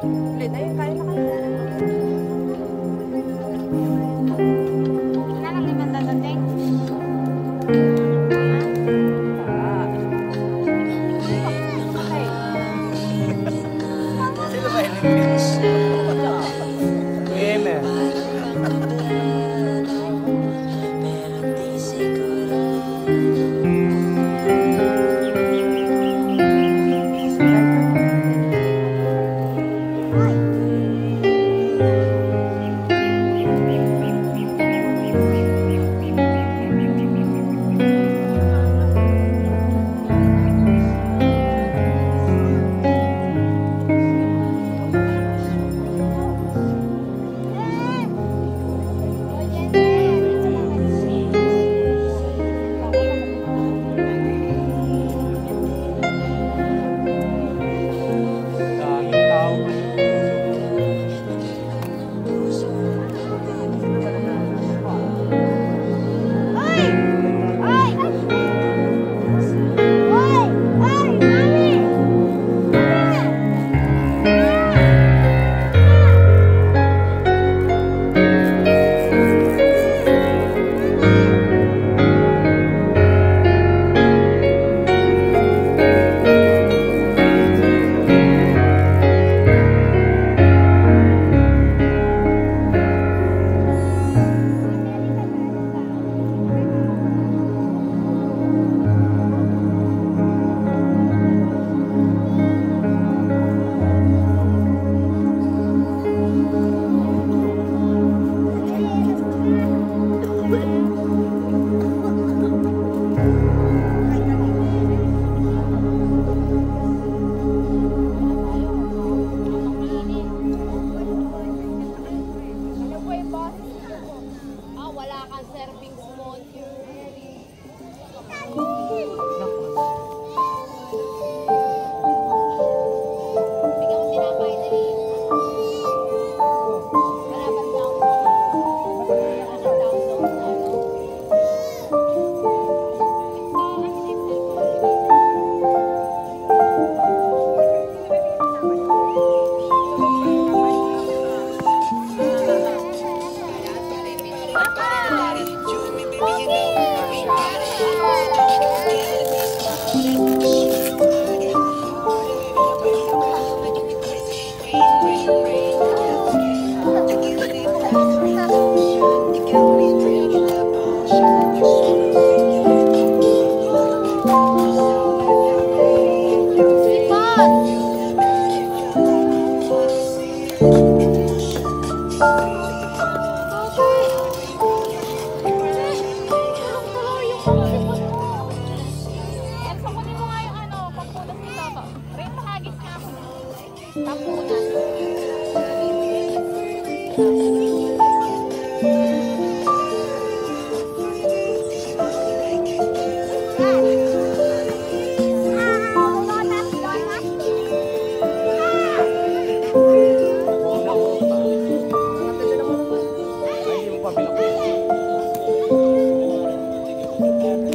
Ulit, ayun, kaya na kayo. Wala nang ibang dadating. Sino ba Helen? Wena. Wala kang serving small. Bigyan mo tinapay, dali. Malaban daw. Malaban daw doon, ano.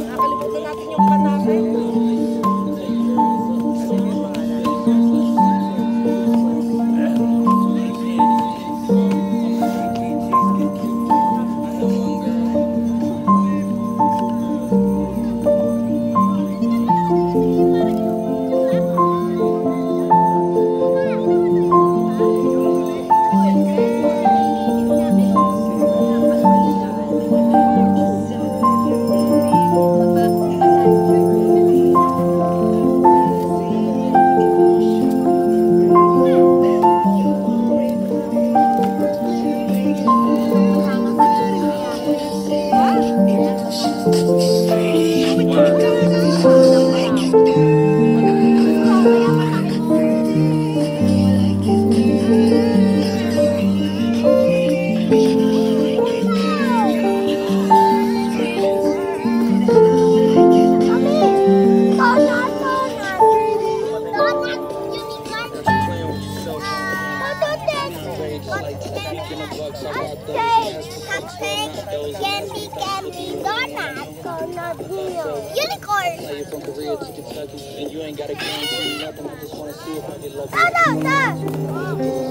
Nakalimutan natin yung pan natin. Unicorn. From Korea to Kentucky, and you ain't gotta guarantee nothing. I just wanna see if I get lucky. No, no, no.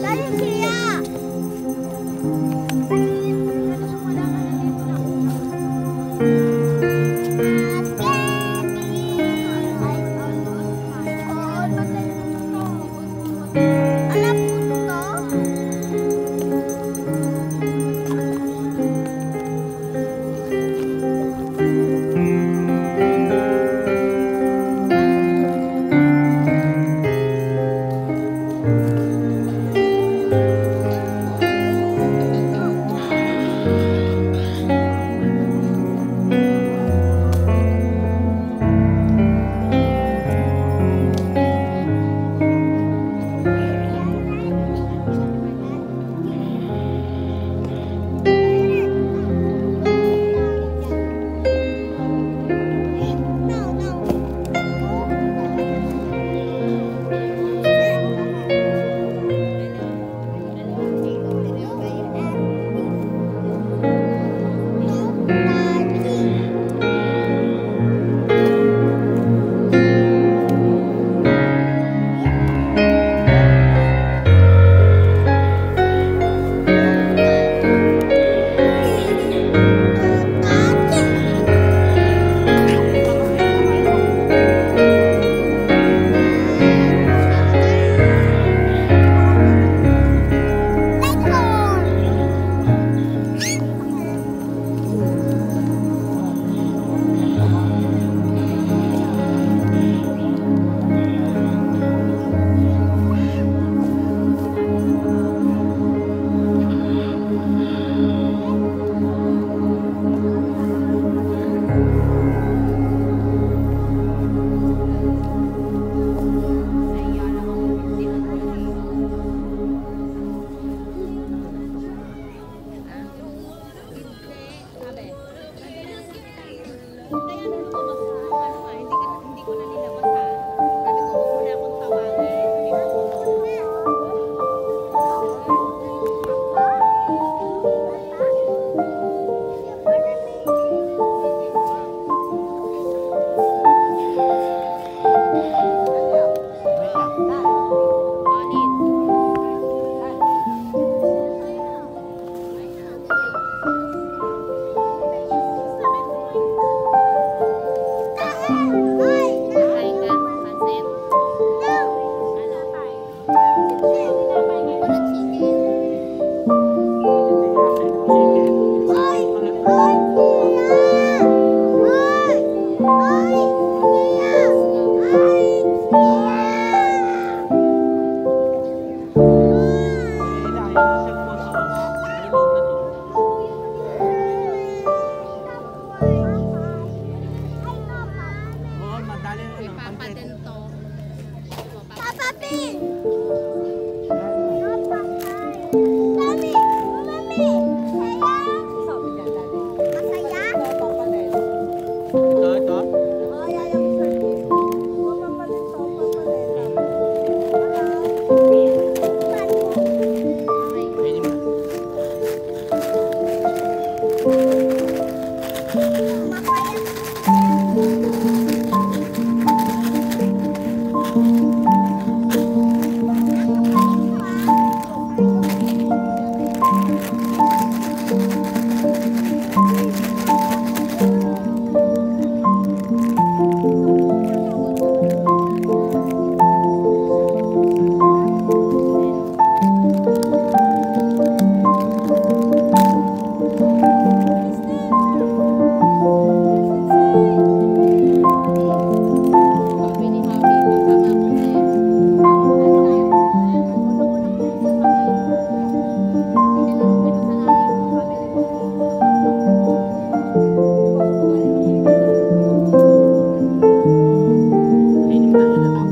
Sabi niya dati. Toto pa din. Toto? Oh, yan yung service. Toto pa din, toto pa din. Pwede mo. Sabi ni Happy, kasama ako na eh. Pwede mo na lang.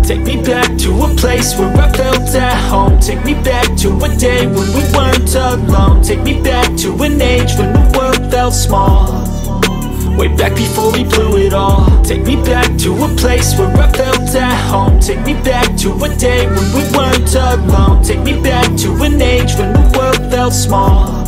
Take me back to a place where I felt at home. Take me back to a day when we weren't alone. Take me back to an age when the world felt small. Way back before we blew it all. Take me back to a place where I felt at home. Take me back to a day when we weren't alone. Take me back to an age when the world felt small.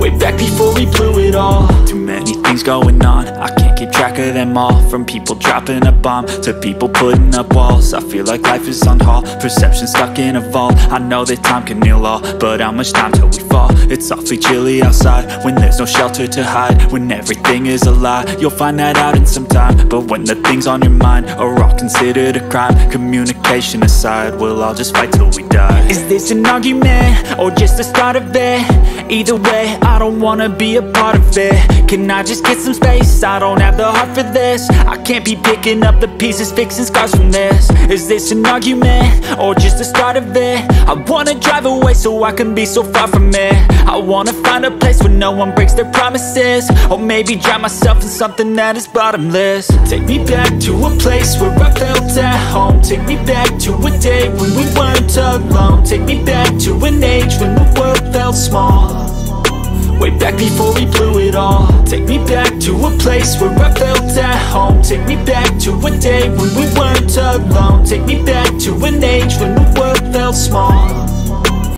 Way back before we blew it all. Too many things going on, I can't keep track of them all. From people dropping a bomb to people putting up walls. I feel like life is on hold, perception stuck in a vault. I know that time can heal all, but how much time till we fall? It's awfully chilly outside, when there's no shelter to hide. When everything is a lie, you'll find that out in some time. But when the things on your mind are all considered a crime, communication aside, we'll all just fight till we die. Is this an argument, or just the start of it? Either way, I don't wanna be a part of it. Can I just get some space? I don't have the heart for this. I can't be picking up the pieces, fixing scars from this. Is this an argument, or just the start of it? I wanna drive away so I can be so far from it. I wanna find a place where no one breaks their promises. Or maybe drown myself in something that is bottomless. Take me back to a place where I felt at home. Take me back to a day when we weren't alone. Take me back to an age when the world felt small. Way back before we blew it all. Take me back to a place where I felt at home. Take me back to a day when we weren't alone. Take me back to an age when the world felt small.